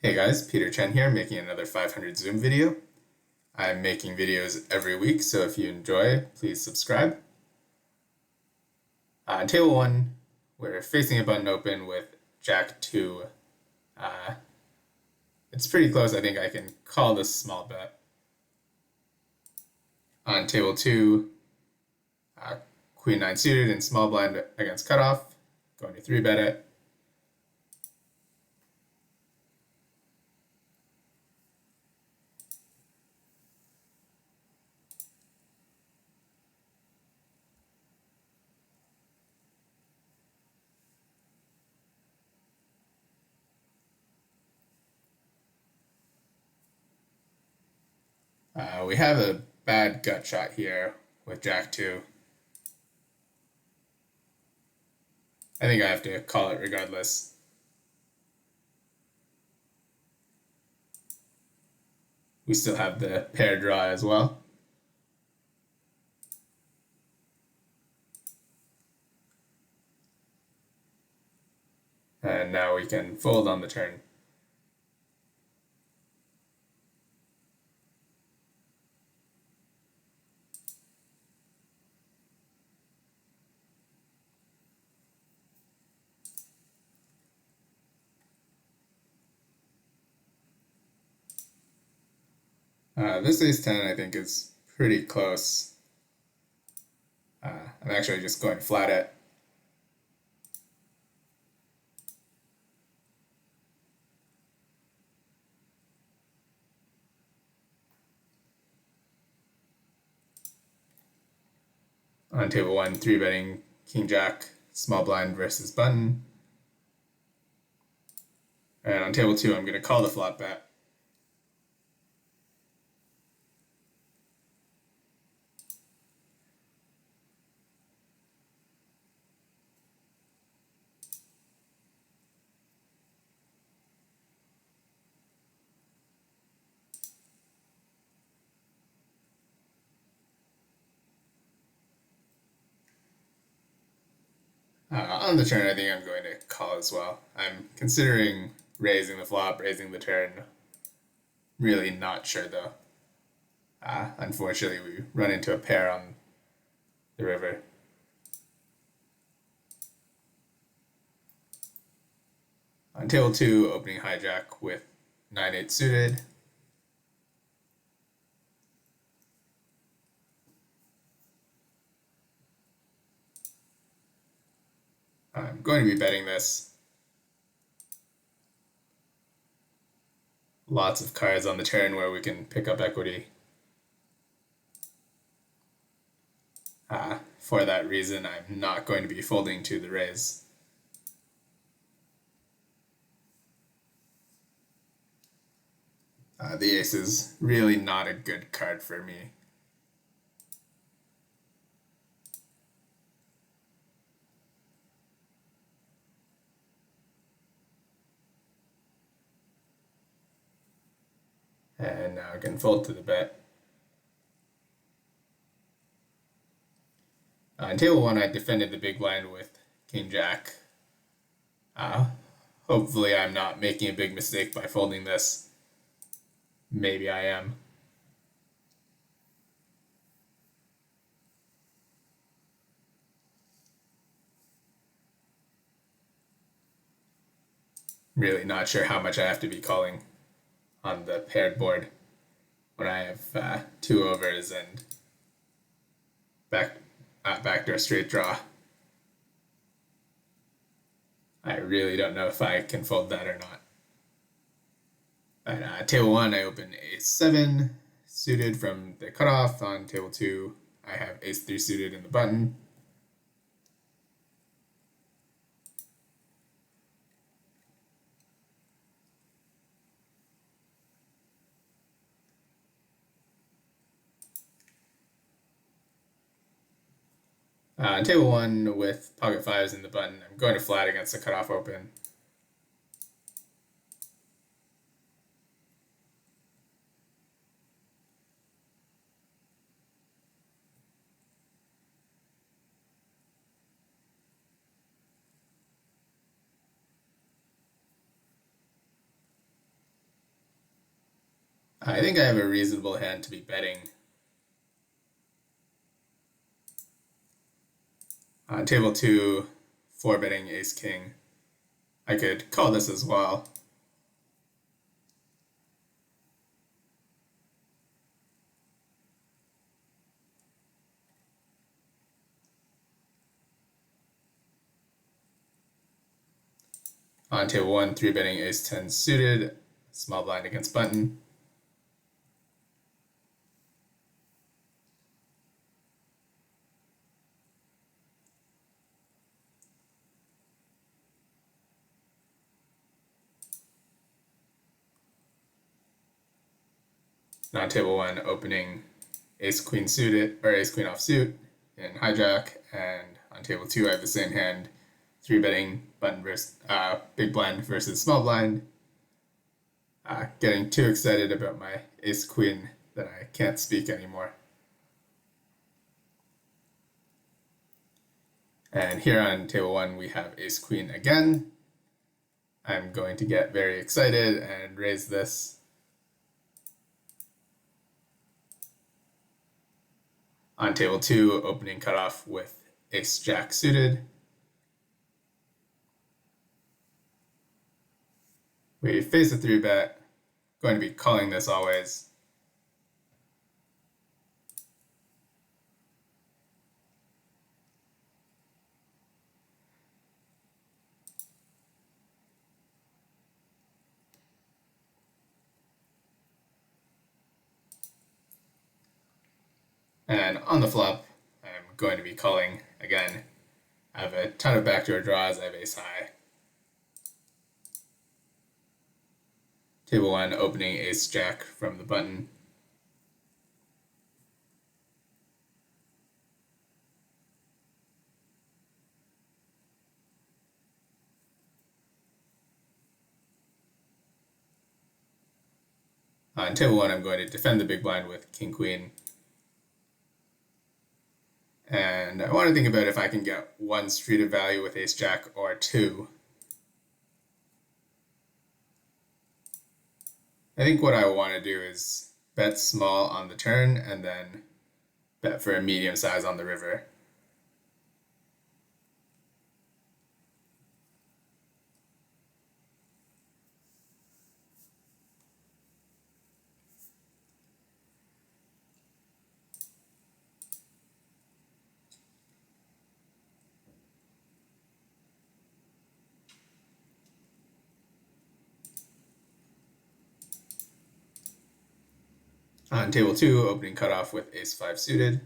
Hey guys, Peter Chen here, making another 500 Zoom video. I'm making videos every week, so if you enjoy, please subscribe. On table 1, we're facing a button open with Jack 2. It's pretty close. I think I can call this small bet. On table 2, Queen 9 suited and small blind against cutoff. Going to 3-bet it. We have a bad gut shot here with Jack 2. I think I have to call it regardless. We still have the pair draw as well. And now we can fold on the turn. This ace-10 I think is pretty close. I'm actually just going flat it. On table 1, 3-betting King-Jack, small blind versus button. And on table 2, I'm going to call the flop bet. On the turn, I think I'm going to call as well. I'm considering raising the flop, raising the turn. Really not sure though. Unfortunately, we run into a pair on the river. On table 2, opening hijack with 9-8 suited. I'm going to be betting this. Lots of cards on the turn where we can pick up equity. For that reason, I'm not going to be folding to the raise. The ace is really not a good card for me. And now I can fold to the bet. On table 1, I defended the big blind with King-Jack. Hopefully I'm not making a big mistake by folding this. Maybe I am. Really not sure how much I have to be calling on the paired board when I have 2 overs and backdoor straight draw. I really don't know if I can fold that or not. At table 1, I open ace-7 suited from the cutoff. On table 2, I have ace-3 suited in the button. On table 1 with pocket 5s in the button, I'm going to flat against the cutoff open. I think I have a reasonable hand to be betting. On table 2, 4-betting ace-king. I could call this as well. On table 1, 3-betting ace-10 suited, small blind against button. And on table 1, opening ace-queen suited, or ace-queen offsuit in hijack, and on table 2 I have the same hand, 3-betting button versus big blind versus small blind. Getting too excited about my ace-queen that I can't speak anymore. And here on table 1 we have ace-queen again. I'm going to get very excited and raise this. On table 2, opening cutoff with ace-jack suited. We face a 3-bet, going to be calling this always. And on the flop, I'm going to be calling again. I have a ton of backdoor draws, I have ace high. Table 1, opening ace jack from the button. On table 1, I'm going to defend the big blind with king queen. And I want to think about if I can get one street of value with ace jack or two. I think what I want to do is bet small on the turn and then bet for a medium size on the river. On table 2, opening cutoff with ace-5 suited.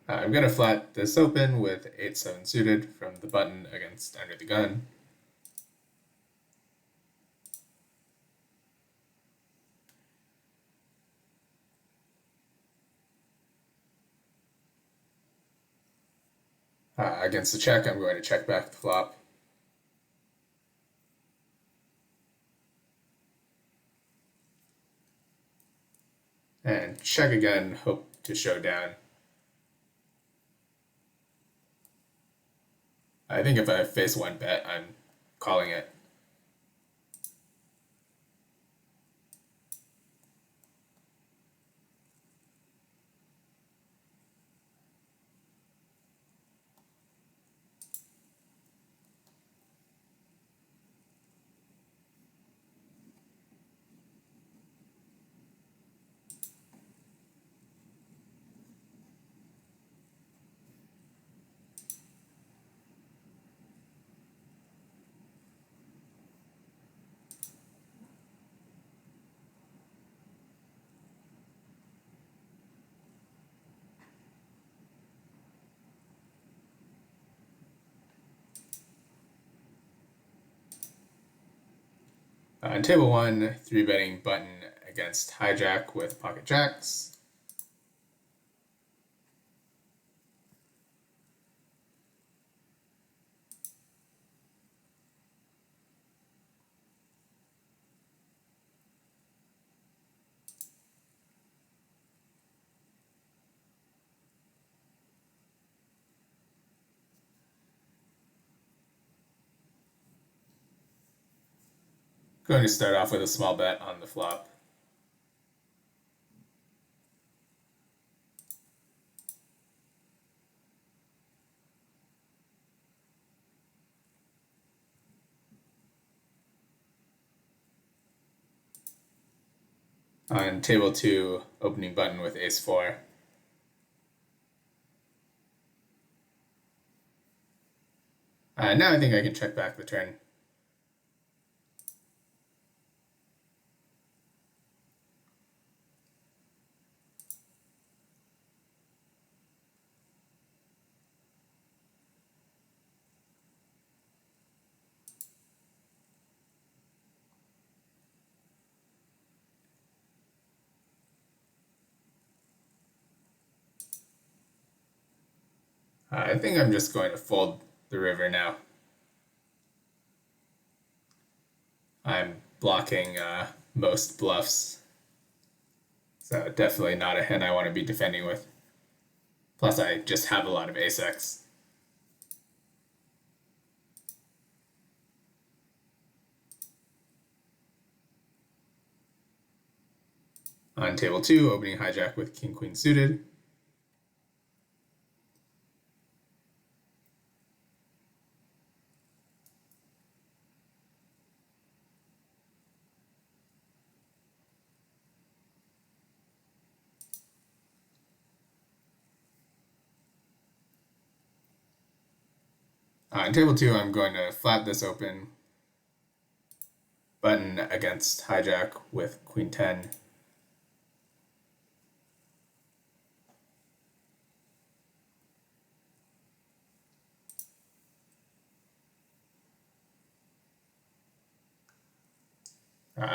I'm going to flat this open with 8-7 suited from the button against under the gun. Against the check, I'm going to check back the flop. And check again, hope to show down. I think if I face one bet, I'm calling it. On table 1, 3-betting button against hijack with pocket jacks. Going to start off with a small bet on the flop. On table 2, opening button with ace-4. Now I think I can check back the turn. I think I'm just going to fold the river now. I'm blocking most bluffs, so definitely not a hand I want to be defending with. Plus, I just have a lot of ace-x. On table 2, opening hijack with king-queen suited. On table 2, I'm going to flat this open, button against hijack with queen 10.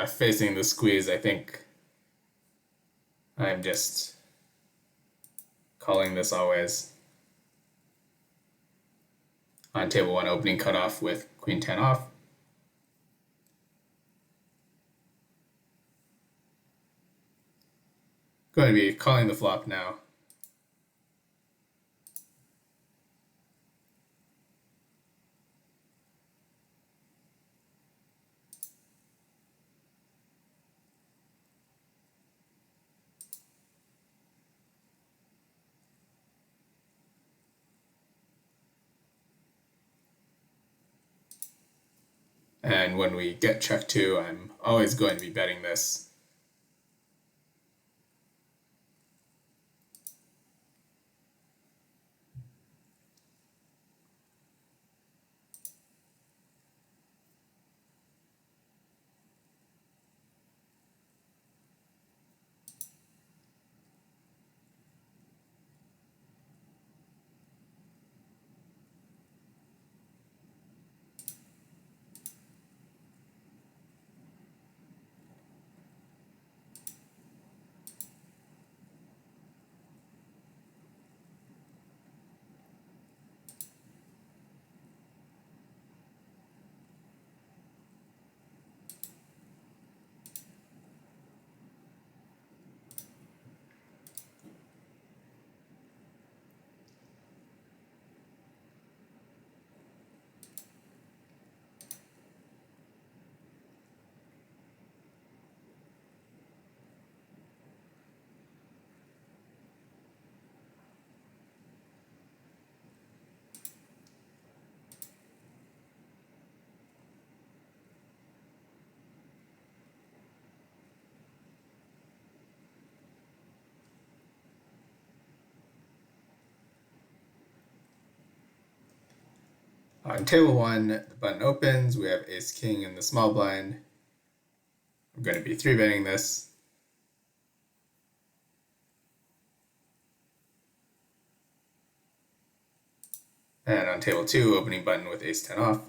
Facing the squeeze, I think I'm just calling this always. On table 1, opening cutoff with queen 10 off. Going to be calling the flop now. And when we get check 2, I'm always going to be betting this. On table 1, the button opens. We have ace-king in the small blind. I'm going to be 3-betting this. And on table 2, opening button with ace-10 off.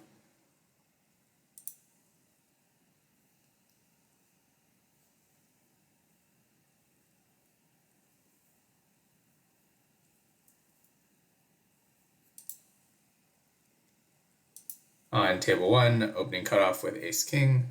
On table 1, opening cutoff with ace-king.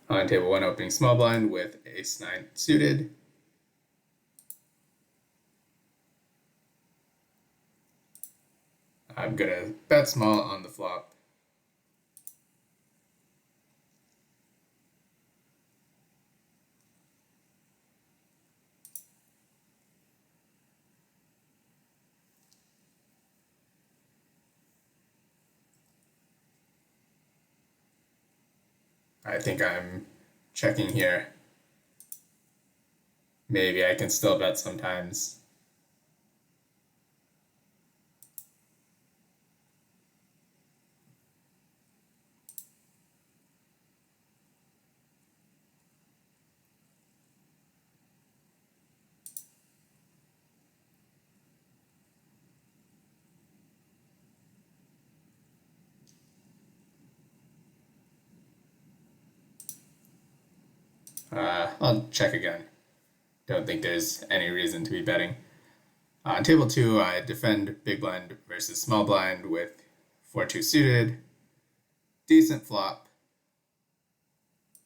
On table 1, opening small blind with ace-9 suited. I'm gonna bet small on the flop. I think I'm checking here. Maybe I can still bet sometimes. I'll check again. Don't think there's any reason to be betting. On table 2, I defend big blind versus small blind with 4-2 suited. Decent flop.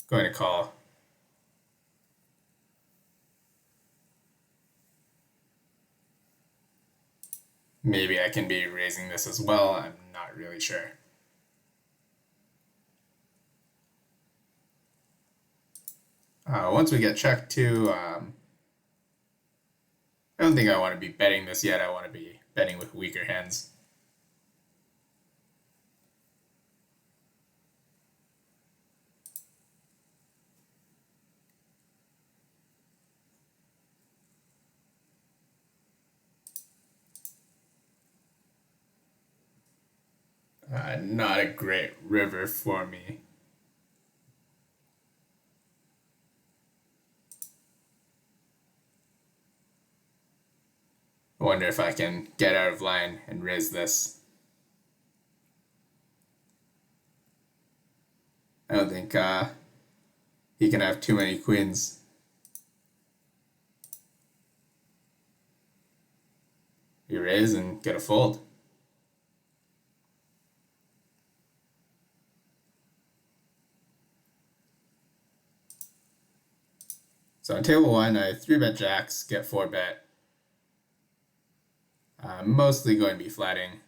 Going to call. Maybe I can be raising this as well. I'm not really sure. Once we get checked too, I don't think I want to be betting this yet. I want to be betting with weaker hands. Not a great river for me. I wonder if I can get out of line and raise this. I don't think he can have too many queens. You raise and get a fold. So on table 1, I 3-bet jacks, get 4-bet. Mostly going to be flatting.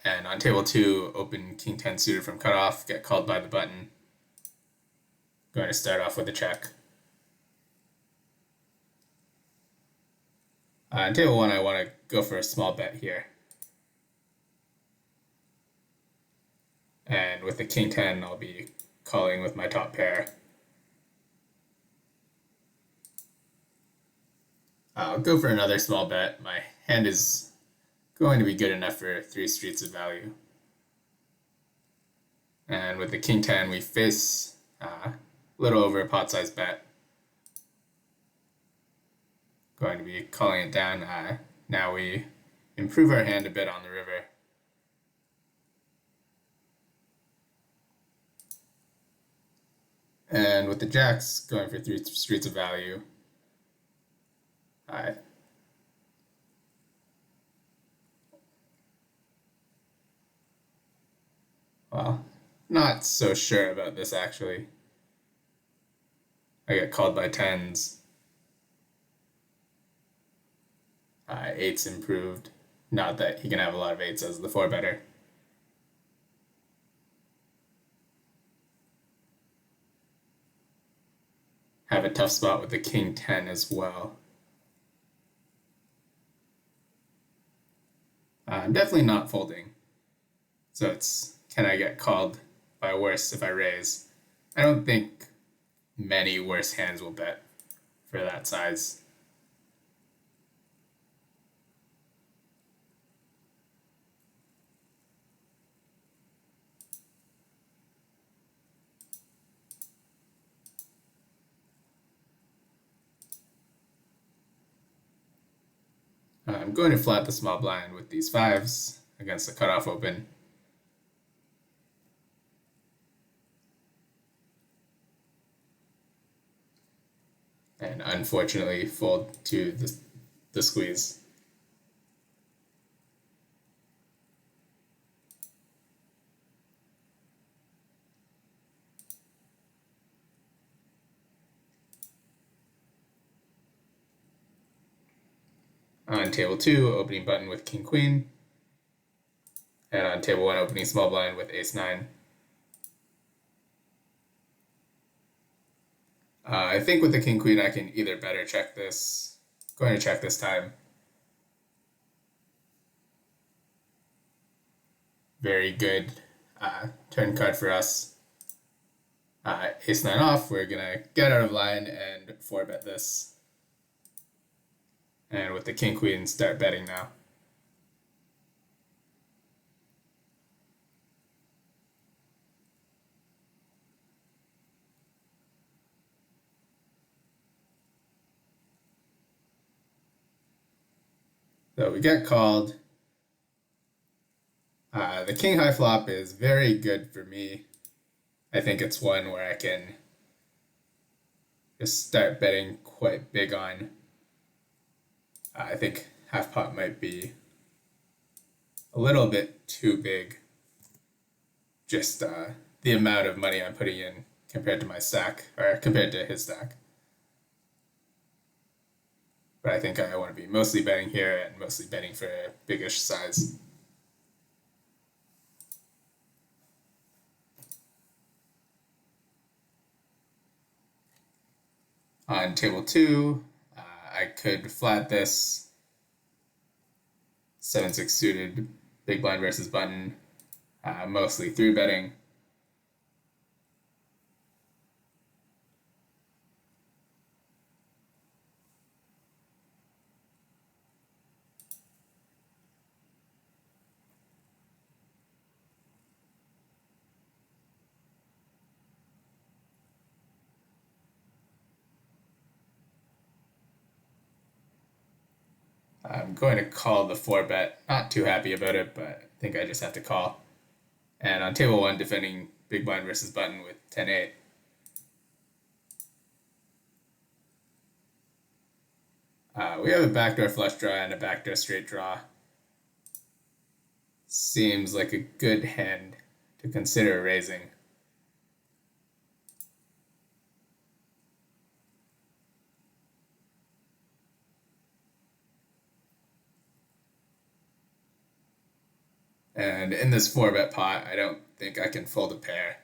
And on table 2, open king 10 suited from cutoff, get called by the button. Going to start off with a check. On table 1, I want to go for a small bet here. And with the king 10, I'll be calling with my top pair. I'll go for another small bet. My hand is going to be good enough for 3 streets of value. And with the king 10, we face a little over a pot-sized bet. Going to be calling it down. Now we improve our hand a bit on the river. And with the jacks going for 3 streets of value, well, not so sure about this actually. I get called by 10s. 8s improved. Not that he can have a lot of 8s as the 4-better. Have a tough spot with the king 10 as well. I'm definitely not folding. So it's, can I get called by worse if I raise? I don't think many worse hands will bet for that size. I'm going to flat the small blind with these fives against the cutoff open. And unfortunately fold to the squeeze. On table 2, opening button with king queen. And on table 1, opening small blind with ace 9. I think with the king queen I can either bet or check this. Going to check this time. Very good turn card for us. Ace 9 off, we're gonna get out of line and 4-bet this. And with the king queen, start betting now. So we get called. The king high flop is very good for me. I think it's one where I can just start betting quite big on. I think half pot might be a little bit too big. Just the amount of money I'm putting in compared to my stack, or compared to his stack. But I think I want to be mostly betting here and mostly betting for a biggish size. On table 2, I could flat this 7-6 suited, big blind versus button, mostly 3-betting. I'm going to call the 4-bet. Not too happy about it, but I think I just have to call. And on table 1, defending big blind versus button with 10-8. We have a backdoor flush draw and a backdoor straight draw. Seems like a good hand to consider raising. And in this 4-bet pot, I don't think I can fold a pair.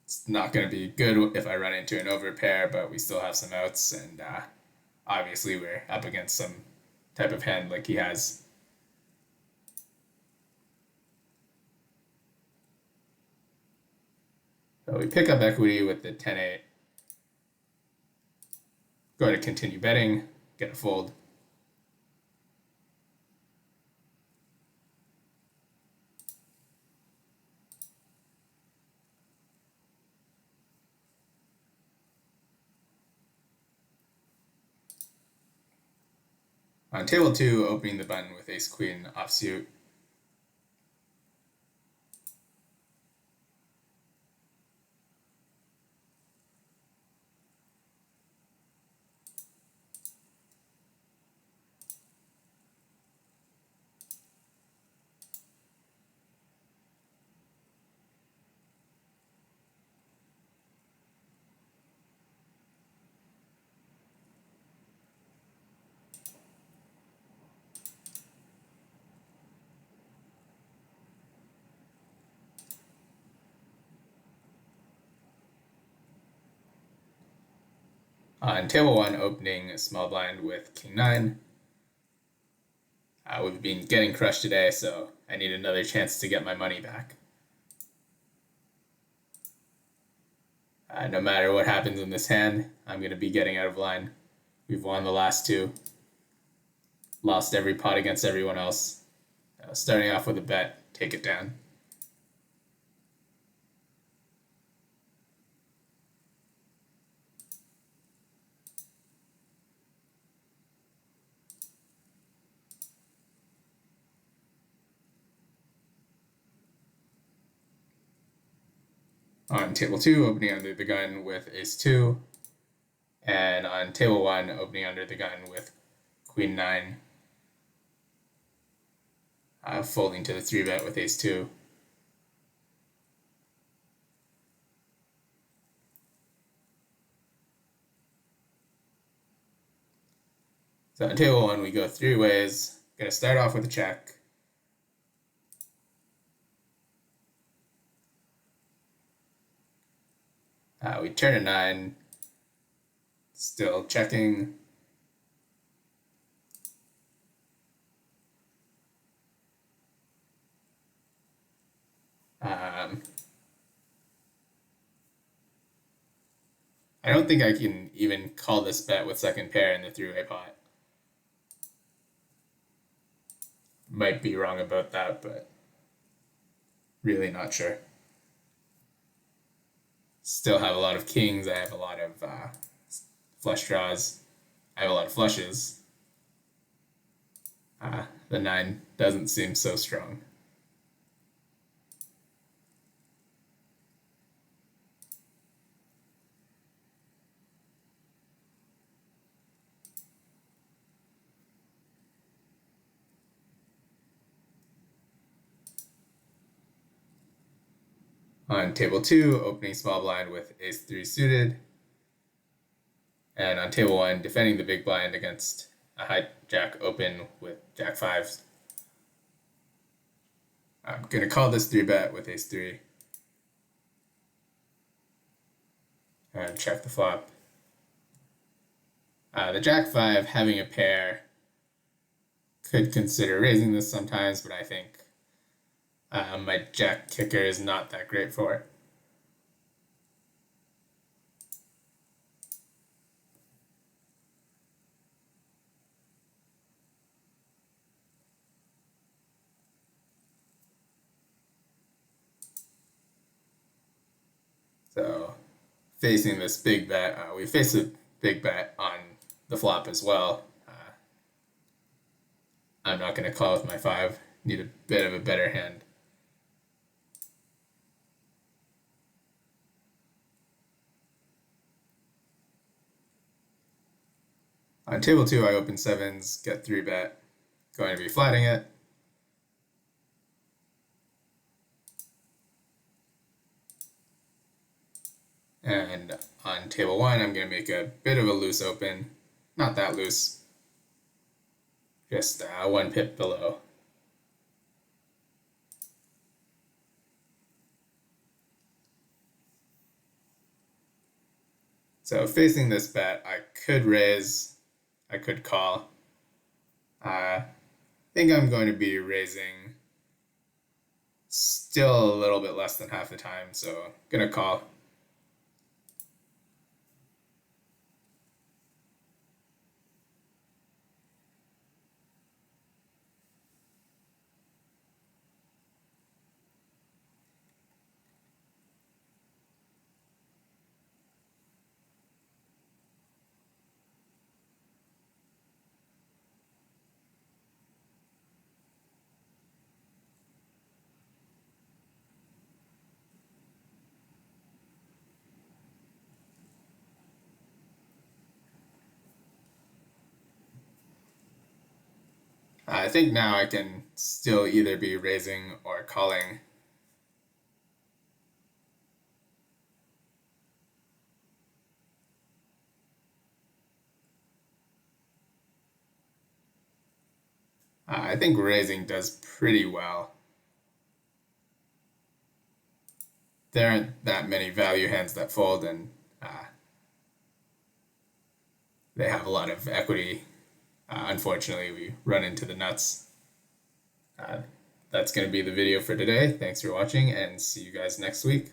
It's not going to be good if I run into an overpair, but we still have some outs, and obviously we're up against some type of hand like he has. So we pick up equity with the 10-8. Go to continue betting, get a fold. On table 2, opening the button with ace queen offsuit. On table 1, opening a small blind with king 9. We've been getting crushed today, so I need another chance to get my money back. No matter what happens in this hand, I'm going to be getting out of line. We've won the last 2. Lost every pot against everyone else. Starting off with a bet, take it down. On table 2, opening under the gun with ace 2. And on table 1, opening under the gun with queen 9. Folding to the 3-bet with ace 2. So on table 1, we go 3 ways. Gonna start off with a check. We turn a 9, still checking. I don't think I can even call this bet with second pair in the 3-way pot. Might be wrong about that, but really not sure. Still have a lot of kings. I have a lot of flush draws. I have a lot of flushes. The 9 doesn't seem so strong. On table 2, opening small blind with ace 3 suited. And on table 1, defending the big blind against a hijack open with jack 5s. I'm going to call this 3-bet with ace 3. And check the flop. The jack 5, having a pair, could consider raising this sometimes, but I think my jack kicker is not that great for it. So facing this big bet, we face a big bet on the flop as well. I'm not going to call with my 5. Need a bit of a better hand. On table 2, I open 7s, get 3-bet. Going to be flatting it. And on table 1, I'm going to make a bit of a loose open. Not that loose. Just 1 pip below. So facing this bet, I could raise, I could call. I think I'm going to be raising still a little bit less than half the time, so I'm going to call. I think now I can still either be raising or calling. I think raising does pretty well. There aren't that many value hands that fold, and they have a lot of equity. Unfortunately, we run into the nuts. That's going to be the video for today. Thanks for watching, and see you guys next week.